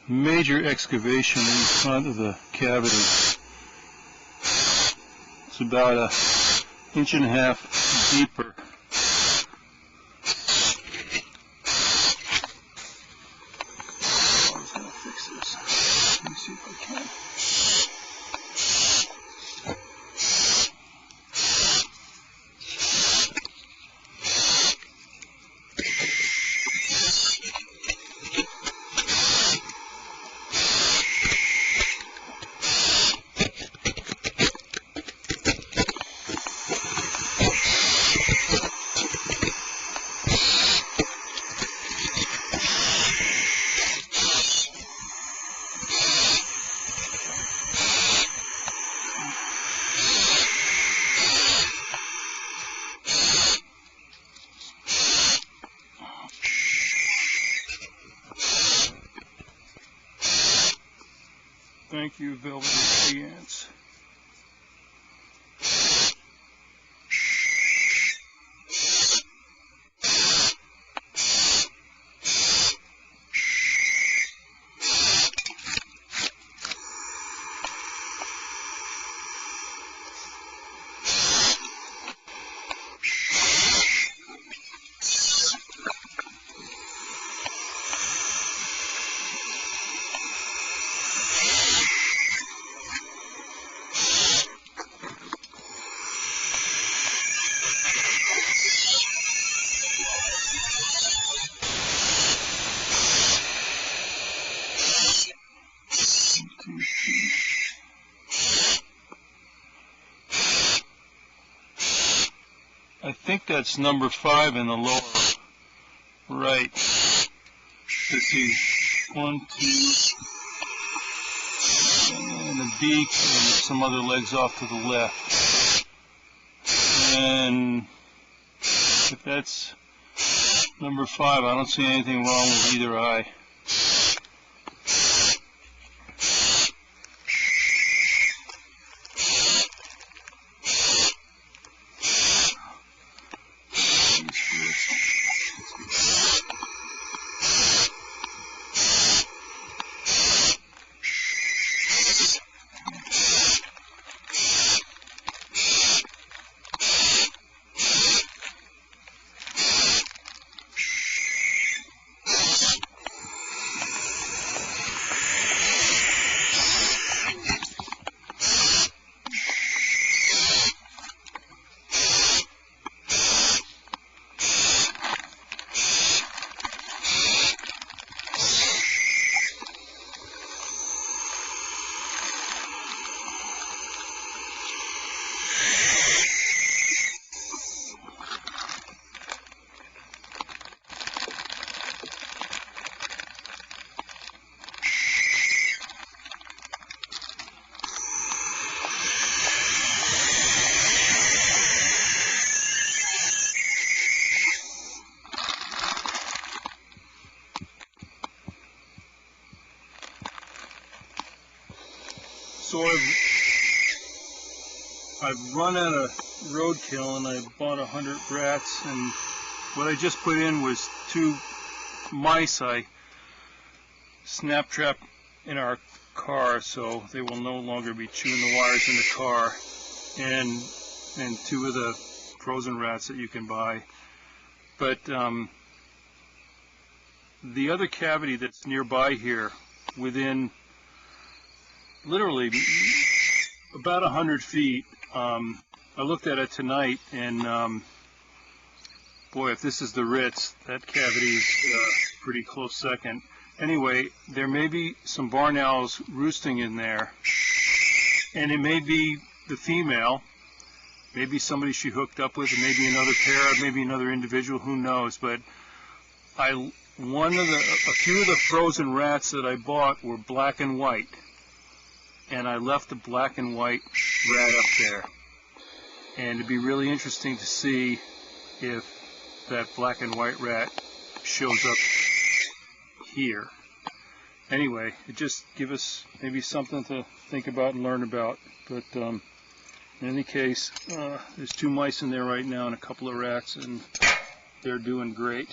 major excavation in front of the cavity. It's about an inch and a half deeper. I was going to fix this. Let me see if I can. Thank you, velvety sea ants. I think that's number 5 in the lower right. Let's see, 1, 2, and the beak, and some other legs off to the left. And if that's number 5, I don't see anything wrong with either eye. So I've run out of roadkill and I bought 100 rats, and what I just put in was 2 mice I snap trapped in our car, so they will no longer be chewing the wires in the car, and 2 of the frozen rats that you can buy. But the other cavity that's nearby here, within literally about 100 feet. I looked at it tonight, and boy, if this is the Ritz, that cavity is pretty close second. Anyway, there may be some barn owls roosting in there, and it may be the female, maybe somebody she hooked up with, and maybe another pair, maybe another individual, who knows. But a few of the frozen rats that I bought were black and white, and I left the black and white rat up there. And it'd be really interesting to see if that black and white rat shows up here. Anyway, it just gives us maybe something to think about and learn about. But in any case, there's 2 mice in there right now and a couple of rats, and they're doing great.